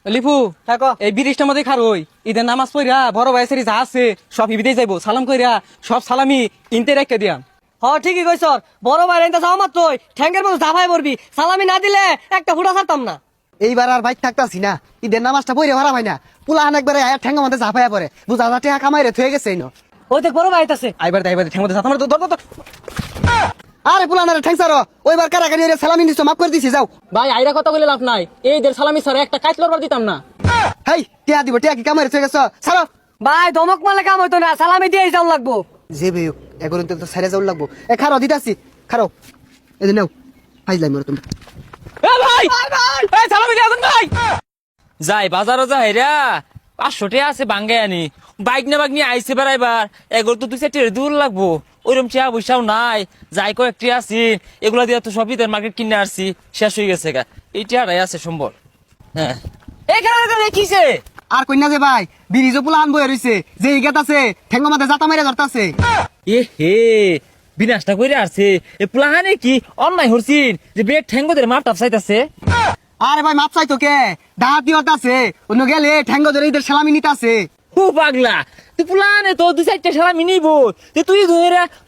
লিপু থাকো এই ব্রিজটার মধ্যে খারই ঈদের নামাজ পড়া বড় ভাই যা আছে সব ইবিদেই যাইবো সালাম কইরা সব সালামি ইনতে রেখে দিয়াম। হ ঠিকই কইছ বড় ভাই এনতে যাও মাত্রই ঠ্যাঙ্গের মতো ঝাপাই পড়বি সালামি না দিলে একটা ফুটা ছাড়তাম না। এইবার আর বাইক থাকতাছি না ঈদের নামাজটা পড়ে ভাড়া ভাই না পুলাহান একবারে আয়া ঠ্যাঙ্গা মধ্যে ঝাঁপাইয়া পড়ে বুঝা যা টেহা কামাই রে থয়ে গেছে ইনো। ওই দেখ বড় ভাই আইতাছে। আইবার ঠেঙ্গা মধ্যে সাতাম ধর। আরে পুলাহানের ঠ্যাং সারো ওইবার কারাকারি সালামি নিছো মাফ করে দিছি যাও। ভাই আইরা কথা বলে লাভ নাই এই দের সালামি স্যার একটা কাজ লড়বার দিতাম না। হেই টিয়া দিব টিয়া কি কামাই রে থয়ে গেছো সারো। ভাই ধমক মারলে কাম হইতো না সালামি দিয়েই যাও লাগবো। যে বেউ এগুলো তো সাইরে যাও লাগবো এ খারো দিতাছি খারো এই যে নাও ফাইজলাই মরে তুমি। এ ভাই এই সালামি দিয়া দেন ভাই। যাই বাজারও যাই রা 500 টাকা আছে বাঙ্গে আনি বাইক না বাগনি আইছে বেড়াইবার এগুলো তো 2-4 টাকা দূর লাগবো ওইরকম টিয়া বৈশাও নাই যাই কয়েকটি আছি এগুলা দিয়ে তো সবই মার্কেট কিনে আসছি শেষ হয়ে গেছে গা এই টিয়াটাই আছে সম্বর। হ্যাঁ এখানে কিসে আর কইনা যে ভাই বিরিজও পুলাহান বয়ে রইছে যে ইগাত আছে ঠ্যাঙ্গা মাঝে জাতা মাইরা ধরতাছে। এ হে বিনাশটা কইরা আসছে এ পুলাহানে কি অন্যায় হরছিন যে বেগ ঠ্যাঙ্গদের মাপটাপ চাইতাছে। আরে ভাই মাপ চাই তো কে দাঁত দিয়ে আছে অন্য গেলে ঠ্যাঙ্গ ধরে ঈদের সালামি নিতে আছে। ও পাগলা তুই পুলাহানে তো 2-4টা সারা মিনিব তুই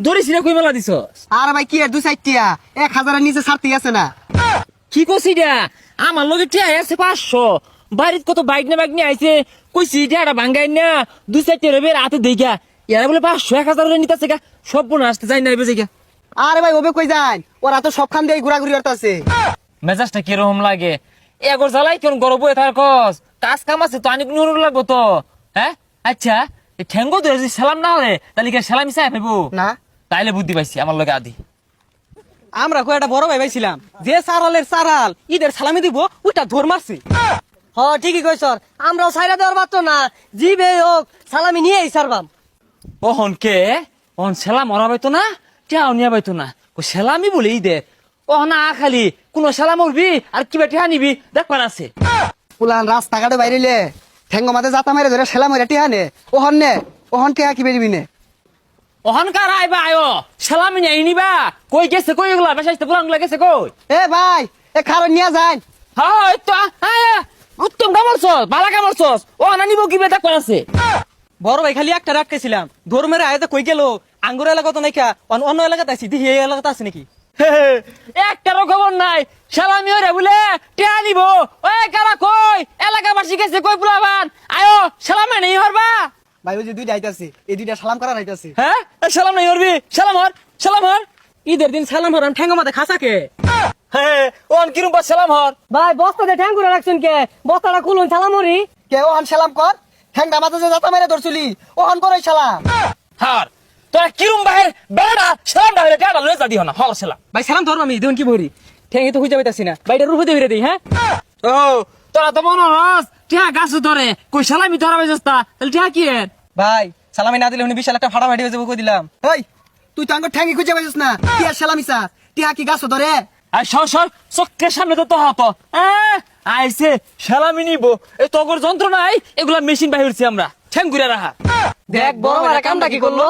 ধরে সিরা কই মেলা দিছস। আরে ভাই কি আর 2-4টিয়া 1000-এর নিচে ছাড়তেই আছে না। কি কইছি এটা আমার লগে টিয়া আছে 500 বাড়িত কত বাইক না বাইক নিয়ে আইছে কইছি টিয়াটা ভাঙ্গাই না 2-4টা রবের হাতে দেখা এরা বলে 500-1000 নিতেছে গা সব বোন আসতে যাই না বেজে গা। আরে ভাই ওবে কই যান ওরা তো সবখান দিয়ে ঘোরাঘুরি করতেছে। মেজাজটা কিরকম লাগে এগর জ্বালাই কেন গরব হয়ে থাকার কস কাজ কাম আছে তো অনেক নুরুর লাগবো তো। হ্যাঁ আচ্ছা এই ঠ্যাঙ্গো ধরে যদি সালাম না হলে তাহলে কি সালামি চাই পাইবো না তাইলে বুদ্ধি পাইছি আমার লগে আদি। আমরা কয়েকটা বড় ভাই পাইছিলাম যে সারালের সারাল ঈদের সালামি দিব ওইটা ধর মারছি। হ ঠিকই কইছ আমরাও সাইরা দেওয়ার পারতো না জিবে হোক সালামি নিয়েই সারবাম। ওহন কে ওহন সেলা মরা পাইতো না টিয়াও নিয়ে পাইতো না ও সেলামি বলেই দে ওহন আ খালি কোন সেলা মরবি আর কিবা টিয়া নিবি দেখবার আছে। পুলাহান রাস্তাঘাটে বাইরেলে ঠ্যাঙ্গ মাঝে জাতা মাইরা ধরে সেলা মাইরা টিহা নে ওহন টিহা কি বেরিবি নে। অহনকার আইবা আয়ো সালামি নিয়ে নিবা কই গেছে কই এগুলা বেসাইতে পুরানগুলা গেছে কই। এ ভাই এ খারো নিয়া যান। হয় তো উত্তম কামড়ছস বালা কামড়ছস ও না নিব কি বেটা কই আছে। বড় ভাই খালি একটা রাখতেছিলাম ধর্মের আয়তে কই গেল আঙ্গুর এলাকা তো নাকি অন্য এলাকাতে আছি দিহি এই এলাকাতে আছে নাকি। একটারও খবর নাই সালামি ওরে বলে টিয়া নিব ওই কারা কই এলাকাবাসী গেছে কই পুলাবান আয়ো সালামে নেই হরবা। ভাই ওই যে দুইটা আইতাছে এই দুইটা সালাম করা আইতাছে। হ্যাঁ সালাম নেই হরবি সালাম হর ঈদের দিন সালাম হরাম ঠেঙ্গা মাথা খাসাকে। হ্যাঁ ওন কিরম পা সালাম হর। ভাই বস্তাতে ঠ্যাং করে রাখছেন কে বস্তাটা খুলুন সালামরি। কে ওহন সালাম কর ঠ্যাঙ্গা মাঝে যে জাতা মাইরা ধরছলি ওহন করে সালাম। হার তোরা কিরম বাহির বেড়া সালাম ডাইরে টিয়াটা লয়ে যা দিও না হর সালাম। ভাই সালাম ধরো আমি দেখুন কি ভরি ঠেঙ্গে তো খুঁজে পাইতাছি না বাইটা রুফে দিয়ে দিই। হ্যাঁ ও তোরা তো মনে হস টিয়া গাছ ধরে কই সালামি ধরা বেজস্তা তাহলে টিয়া কি এর। ভাই সালামি না দিলে উনি বিশাল একটা ফাটাফাটি হয়ে যাবো কই দিলাম। ওই তুই তো আঙ্গুর ঠ্যাঙ্গি খুঁজে পাইছিস না কি আর সালামিসা টিহা কি গাছ ধরে। আর সর চক্রের সামনে তো হতো আইসে সালামি নিব এই তগর যন্ত্র নাই এগুলা মেশিন বাহিরছি আমরা ঠ্যাং ঘুরে রাখা। দেখ বড় ভাই কামটা কি করলো।